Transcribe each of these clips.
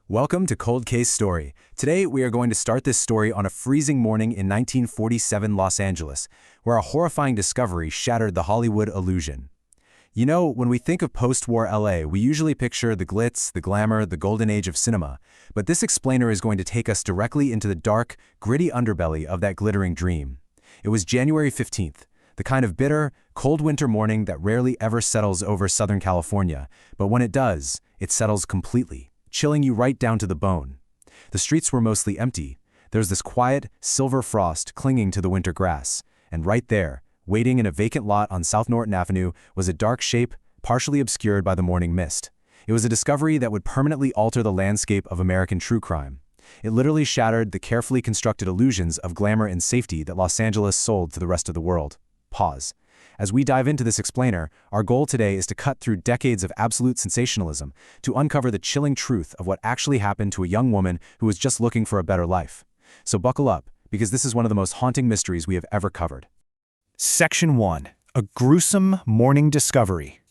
Welcome to Cold Case Story. Today, we are going to start this story on a freezing morning in 1947 Los Angeles, where a horrifying discovery shattered the Hollywood illusion. You know, when we think of post-war LA, we usually picture the glitz, the glamour, the golden age of cinema, but this explainer is going to take us directly into the dark, gritty underbelly of that glittering dream. It was January 15th, the kind of bitter, cold winter morning that rarely ever settles over Southern California, but when it does, it settles completely, chilling you right down to the bone. The streets were mostly empty. There's this quiet, silver frost clinging to the winter grass, and right there, waiting in a vacant lot on South Norton Avenue, was a dark shape, partially obscured by the morning mist. It was a discovery that would permanently alter the landscape of American true crime. It literally shattered the carefully constructed illusions of glamour and safety that Los Angeles sold to the rest of the world. Pause. As we dive into this explainer, our goal today is to cut through decades of absolute sensationalism to uncover the chilling truth of what actually happened to a young woman who was just looking for a better life. So buckle up, because this is one of the most haunting mysteries we have ever covered. Section 1. A gruesome morning discovery.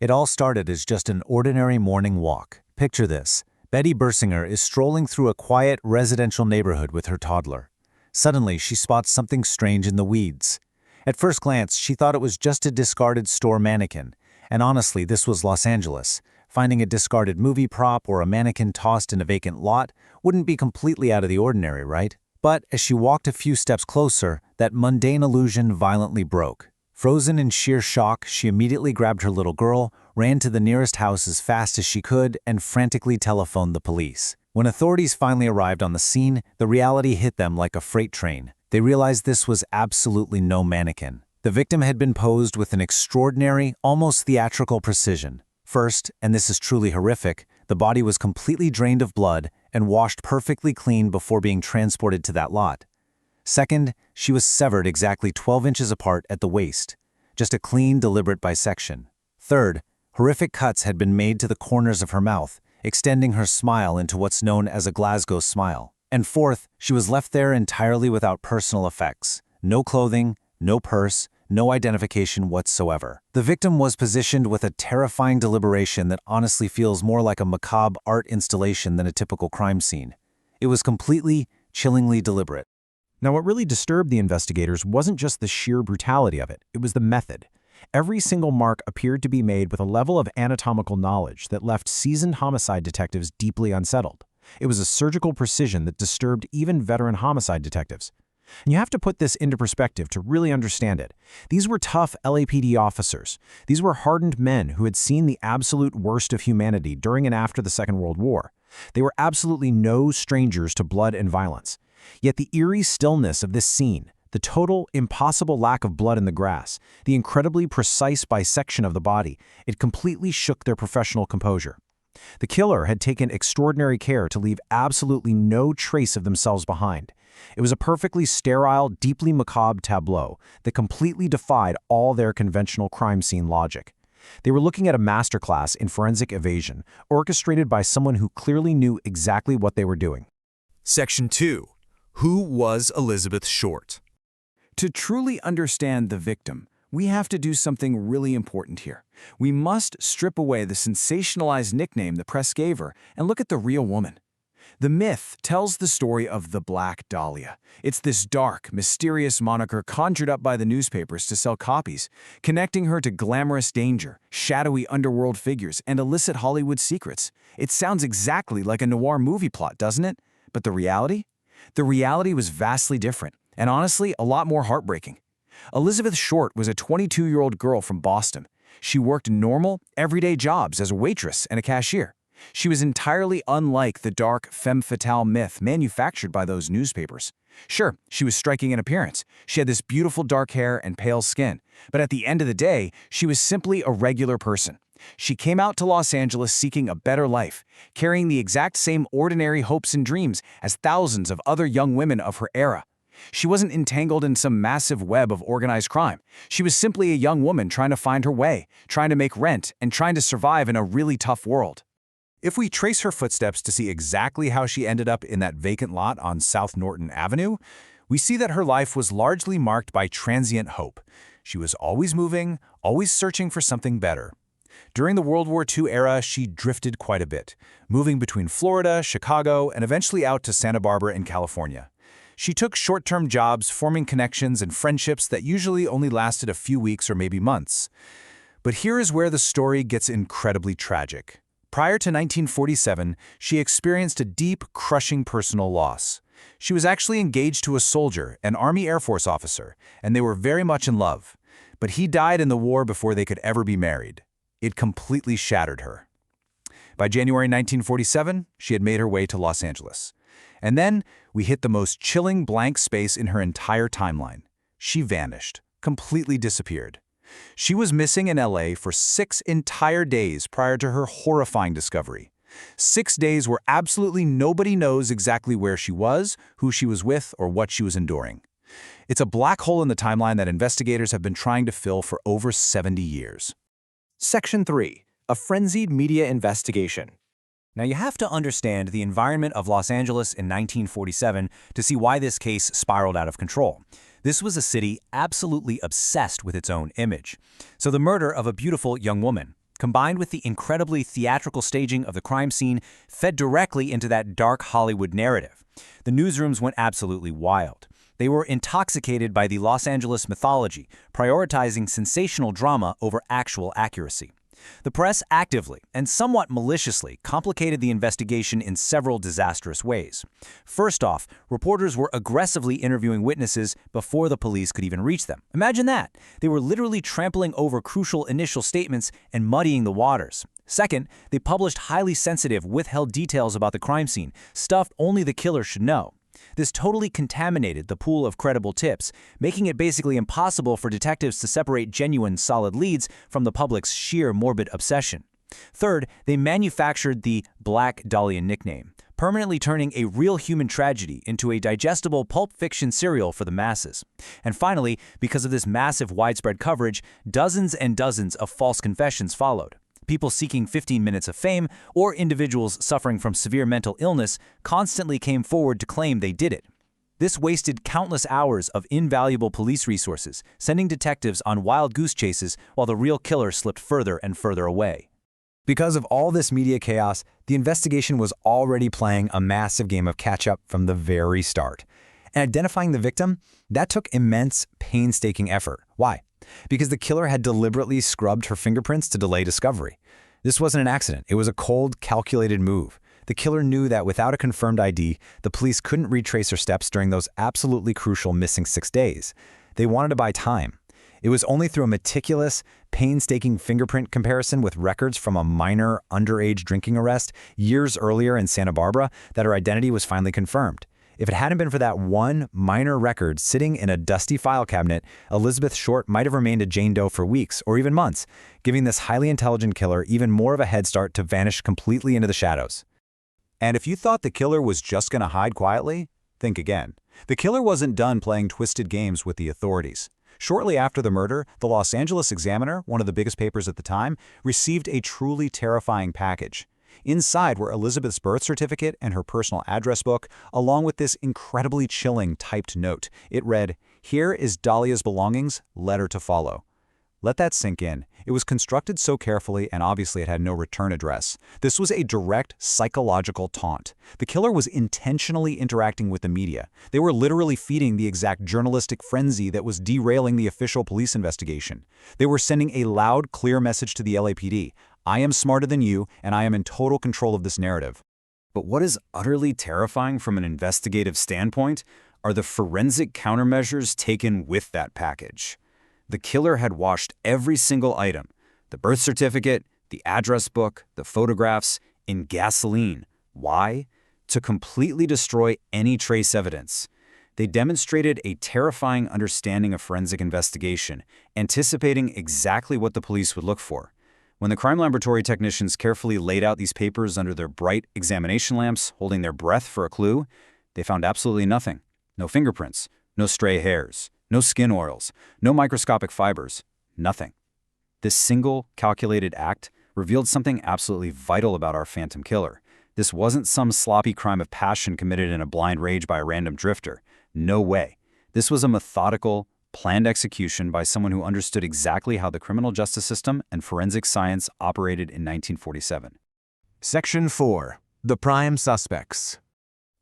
It all started as just an ordinary morning walk. Picture this. Betty Bersinger is strolling through a quiet residential neighborhood with her toddler. Suddenly, she spots something strange in the weeds. At first glance, she thought it was just a discarded store mannequin. And honestly, this was Los Angeles. Finding a discarded movie prop or a mannequin tossed in a vacant lot wouldn't be completely out of the ordinary, right? But as she walked a few steps closer, that mundane illusion violently broke. Frozen in sheer shock, she immediately grabbed her little girl, ran to the nearest house as fast as she could, and frantically telephoned the police. When authorities finally arrived on the scene, the reality hit them like a freight train. They realized this was absolutely no mannequin. The victim had been posed with an extraordinary, almost theatrical precision. First, and this is truly horrific, the body was completely drained of blood and washed perfectly clean before being transported to that lot. Second, she was severed exactly 12 inches apart at the waist. Just a clean, deliberate bisection. Third, horrific cuts had been made to the corners of her mouth, extending her smile into what's known as a Glasgow smile. And fourth, she was left there entirely without personal effects. No clothing, no purse, no identification whatsoever. The victim was positioned with a terrifying deliberation that honestly feels more like a macabre art installation than a typical crime scene. It was completely, chillingly deliberate. Now, what really disturbed the investigators wasn't just the sheer brutality of it, it was the method. Every single mark appeared to be made with a level of anatomical knowledge that left seasoned homicide detectives deeply unsettled. It was a surgical precision that disturbed even veteran homicide detectives. And you have to put this into perspective to really understand it. These were tough LAPD officers. These were hardened men who had seen the absolute worst of humanity during and after the Second World War. They were absolutely no strangers to blood and violence. Yet the eerie stillness of this scene, the total, impossible lack of blood in the grass, the incredibly precise bisection of the body, it completely shook their professional composure. The killer had taken extraordinary care to leave absolutely no trace of themselves behind. It was a perfectly sterile, deeply macabre tableau that completely defied all their conventional crime scene logic. They were looking at a masterclass in forensic evasion, orchestrated by someone who clearly knew exactly what they were doing. Section 2. Who was Elizabeth Short? To truly understand the victim, we have to do something really important here. We must strip away the sensationalized nickname the press gave her and look at the real woman. The myth tells the story of the Black Dahlia. It's this dark, mysterious moniker conjured up by the newspapers to sell copies, connecting her to glamorous danger, shadowy underworld figures, and illicit Hollywood secrets. It sounds exactly like a noir movie plot, doesn't it? But the reality? The reality was vastly different, and honestly, a lot more heartbreaking. Elizabeth Short was a 22-year-old girl from Boston. She worked normal, everyday jobs as a waitress and a cashier. She was entirely unlike the dark femme fatale myth manufactured by those newspapers. Sure, she was striking in appearance. She had this beautiful dark hair and pale skin. But at the end of the day, she was simply a regular person. She came out to Los Angeles seeking a better life, carrying the exact same ordinary hopes and dreams as thousands of other young women of her era. She wasn't entangled in some massive web of organized crime. She was simply a young woman trying to find her way, trying to make rent, and trying to survive in a really tough world. If we trace her footsteps to see exactly how she ended up in that vacant lot on South Norton Avenue, we see that her life was largely marked by transient hope. She was always moving, always searching for something better. During the World War II era, she drifted quite a bit, moving between Florida, Chicago, and eventually out to Santa Barbara in California. She took short-term jobs, forming connections and friendships that usually only lasted a few weeks or maybe months. But here is where the story gets incredibly tragic. Prior to 1947, she experienced a deep, crushing personal loss. She was actually engaged to a soldier, an Army Air Force officer, and they were very much in love. But he died in the war before they could ever be married. It completely shattered her. By January 1947, she had made her way to Los Angeles. And then we hit the most chilling blank space in her entire timeline. She vanished, completely disappeared. She was missing in LA for 6 entire days prior to her horrifying discovery. 6 days where absolutely nobody knows exactly where she was, who she was with, or what she was enduring. It's a black hole in the timeline that investigators have been trying to fill for over 70 years. Section 3. A frenzied media investigation. Now you have to understand the environment of Los Angeles in 1947 to see why this case spiraled out of control. This was a city absolutely obsessed with its own image. So the murder of a beautiful young woman, combined with the incredibly theatrical staging of the crime scene, fed directly into that dark Hollywood narrative. The newsrooms went absolutely wild. They were intoxicated by the Los Angeles mythology, prioritizing sensational drama over actual accuracy. The press actively and somewhat maliciously complicated the investigation in several disastrous ways. First off, reporters were aggressively interviewing witnesses before the police could even reach them. Imagine that! They were literally trampling over crucial initial statements and muddying the waters. Second, they published highly sensitive, withheld details about the crime scene, stuff only the killer should know. This totally contaminated the pool of credible tips, making it basically impossible for detectives to separate genuine, solid leads from the public's sheer morbid obsession. Third, they manufactured the Black Dahlia nickname, permanently turning a real human tragedy into a digestible pulp fiction serial for the masses. And finally, because of this massive widespread coverage, dozens and dozens of false confessions followed. People seeking 15 minutes of fame or individuals suffering from severe mental illness constantly came forward to claim they did it. This wasted countless hours of invaluable police resources, sending detectives on wild goose chases while the real killer slipped further and further away. Because of all this media chaos, the investigation was already playing a massive game of catch-up from the very start. And identifying the victim, that took immense, painstaking effort. Why? Because the killer had deliberately scrubbed her fingerprints to delay discovery. This wasn't an accident. It was a cold, calculated move. The killer knew that without a confirmed ID, the police couldn't retrace her steps during those absolutely crucial missing 6 days. They wanted to buy time. It was only through a meticulous, painstaking fingerprint comparison with records from a minor, underage drinking arrest years earlier in Santa Barbara that her identity was finally confirmed. If it hadn't been for that one minor record sitting in a dusty file cabinet, Elizabeth Short might have remained a Jane Doe for weeks or even months, giving this highly intelligent killer even more of a head start to vanish completely into the shadows. And if you thought the killer was just going to hide quietly, think again. The killer wasn't done playing twisted games with the authorities. Shortly after the murder, the Los Angeles Examiner, one of the biggest papers at the time, received a truly terrifying package. Inside were Elizabeth's birth certificate and her personal address book, along with this incredibly chilling typed note. It read, "Here is Dahlia's belongings, letter to follow." Let that sink in. It was constructed so carefully and obviously it had no return address. This was a direct psychological taunt. The killer was intentionally interacting with the media. They were literally feeding the exact journalistic frenzy that was derailing the official police investigation. They were sending a loud, clear message to the LAPD. I am smarter than you, and I am in total control of this narrative. But what is utterly terrifying from an investigative standpoint are the forensic countermeasures taken with that package. The killer had washed every single item, the birth certificate, the address book, the photographs, in gasoline. Why? To completely destroy any trace evidence. They demonstrated a terrifying understanding of forensic investigation, anticipating exactly what the police would look for. When the crime laboratory technicians carefully laid out these papers under their bright examination lamps, holding their breath for a clue, they found absolutely nothing. No fingerprints, no stray hairs, no skin oils, no microscopic fibers, nothing. This single, calculated act revealed something absolutely vital about our phantom killer. This wasn't some sloppy crime of passion committed in a blind rage by a random drifter. No way. This was a methodical, planned execution by someone who understood exactly how the criminal justice system and forensic science operated in 1947. Section 4. The Prime Suspects.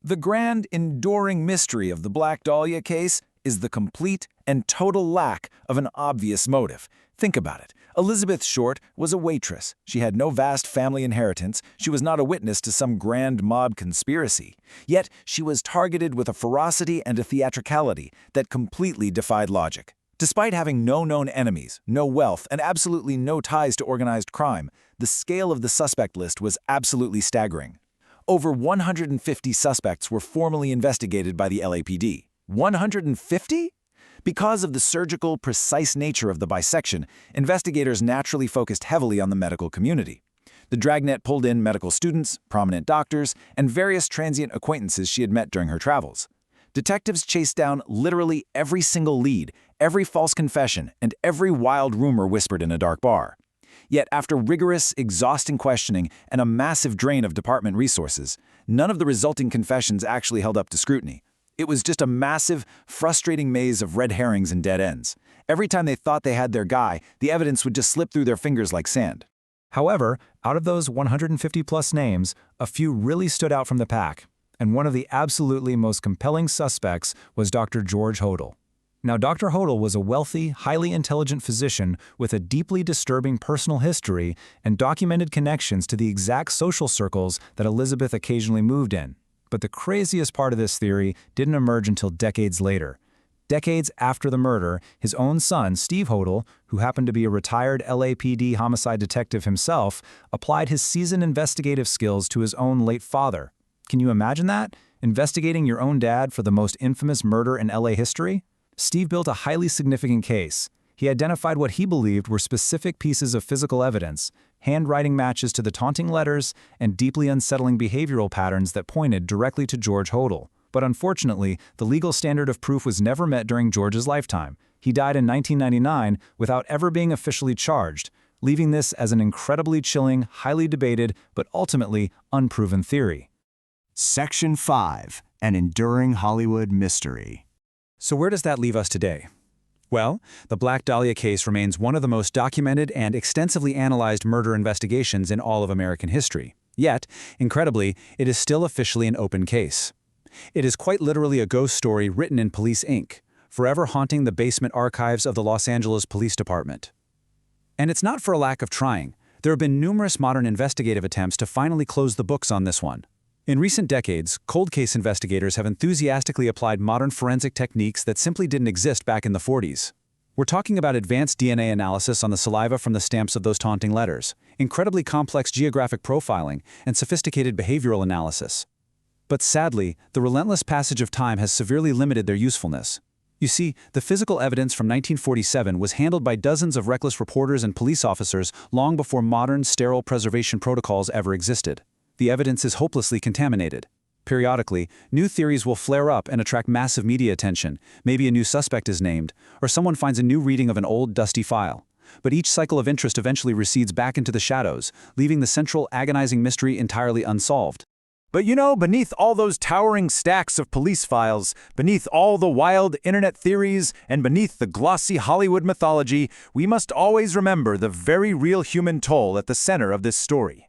The grand, enduring mystery of the Black Dahlia case is the complete and total lack of an obvious motive. Think about it. Elizabeth Short was a waitress. She had no vast family inheritance. She was not a witness to some grand mob conspiracy. Yet she was targeted with a ferocity and a theatricality that completely defied logic. Despite having no known enemies, no wealth, and absolutely no ties to organized crime, the scale of the suspect list was absolutely staggering. Over 150 suspects were formally investigated by the LAPD. 150? Because of the surgical, precise nature of the bisection, investigators naturally focused heavily on the medical community. The dragnet pulled in medical students, prominent doctors, and various transient acquaintances she had met during her travels. Detectives chased down literally every single lead, every false confession, and every wild rumor whispered in a dark bar. Yet after rigorous, exhausting questioning and a massive drain of department resources, none of the resulting confessions actually held up to scrutiny. It was just a massive, frustrating maze of red herrings and dead ends. Every time they thought they had their guy, the evidence would just slip through their fingers like sand. However, out of those 150-plus names, a few really stood out from the pack, and one of the absolutely most compelling suspects was Dr. George Hodel. Now, Dr. Hodel was a wealthy, highly intelligent physician with a deeply disturbing personal history and documented connections to the exact social circles that Elizabeth occasionally moved in. But the craziest part of this theory didn't emerge until decades later. Decades after the murder, his own son, Steve Hodel, who happened to be a retired LAPD homicide detective himself, applied his seasoned investigative skills to his own late father. Can you imagine that? Investigating your own dad for the most infamous murder in LA history? Steve built a highly significant case. He identified what he believed were specific pieces of physical evidence, handwriting matches to the taunting letters, and deeply unsettling behavioral patterns that pointed directly to George Hodel. But unfortunately, the legal standard of proof was never met during George's lifetime. He died in 1999 without ever being officially charged, leaving this as an incredibly chilling, highly debated, but ultimately unproven theory. Section 5. An Enduring Hollywood Mystery. So where does that leave us today? Well, the Black Dahlia case remains one of the most documented and extensively analyzed murder investigations in all of American history. Yet, incredibly, it is still officially an open case. It is quite literally a ghost story written in police ink, forever haunting the basement archives of the Los Angeles Police Department. And it's not for a lack of trying. There have been numerous modern investigative attempts to finally close the books on this one. In recent decades, cold case investigators have enthusiastically applied modern forensic techniques that simply didn't exist back in the 40s. We're talking about advanced DNA analysis on the saliva from the stamps of those taunting letters, incredibly complex geographic profiling, and sophisticated behavioral analysis. But sadly, the relentless passage of time has severely limited their usefulness. You see, the physical evidence from 1947 was handled by dozens of reckless reporters and police officers long before modern, sterile preservation protocols ever existed. The evidence is hopelessly contaminated. Periodically, new theories will flare up and attract massive media attention. Maybe a new suspect is named, or someone finds a new reading of an old, dusty file. But each cycle of interest eventually recedes back into the shadows, leaving the central, agonizing mystery entirely unsolved. But you know, beneath all those towering stacks of police files, beneath all the wild internet theories, and beneath the glossy Hollywood mythology, we must always remember the very real human toll at the center of this story.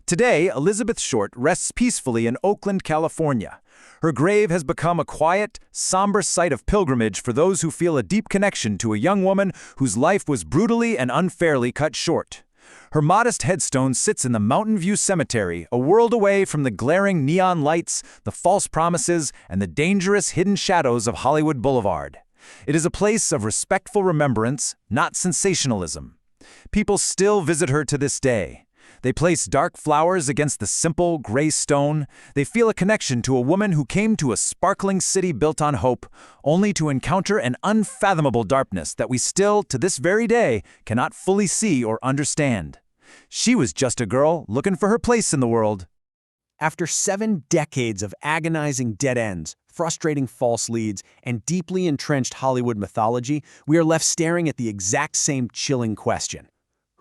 Today, Elizabeth Short rests peacefully in Oakland, California. Her grave has become a quiet, somber site of pilgrimage for those who feel a deep connection to a young woman whose life was brutally and unfairly cut short. Her modest headstone sits in the Mountain View Cemetery, a world away from the glaring neon lights, the false promises, and the dangerous hidden shadows of Hollywood Boulevard. It is a place of respectful remembrance, not sensationalism. People still visit her to this day. They place dark flowers against the simple, gray stone. They feel a connection to a woman who came to a sparkling city built on hope, only to encounter an unfathomable darkness that we still, to this very day, cannot fully see or understand. She was just a girl looking for her place in the world. After 7 decades of agonizing dead ends, frustrating false leads, and deeply entrenched Hollywood mythology, we are left staring at the exact same chilling question.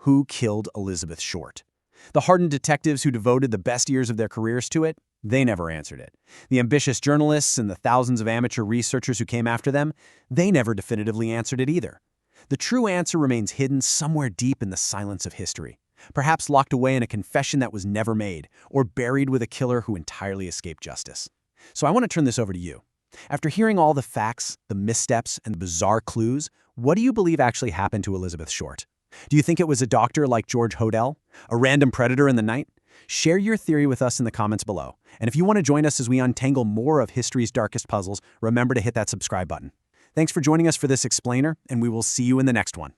Who killed Elizabeth Short? The hardened detectives who devoted the best years of their careers to it? They never answered it. The ambitious journalists and the thousands of amateur researchers who came after them, they never definitively answered it either. The true answer remains hidden somewhere deep in the silence of history, perhaps locked away in a confession that was never made, or buried with a killer who entirely escaped justice. So I want to turn this over to you. After hearing all the facts, the missteps, and the bizarre clues, what do you believe actually happened to Elizabeth Short? Do you think it was a doctor like George Hodel? A random predator in the night? Share your theory with us in the comments below. And if you want to join us as we untangle more of history's darkest puzzles, remember to hit that subscribe button. Thanks for joining us for this explainer, and we will see you in the next one.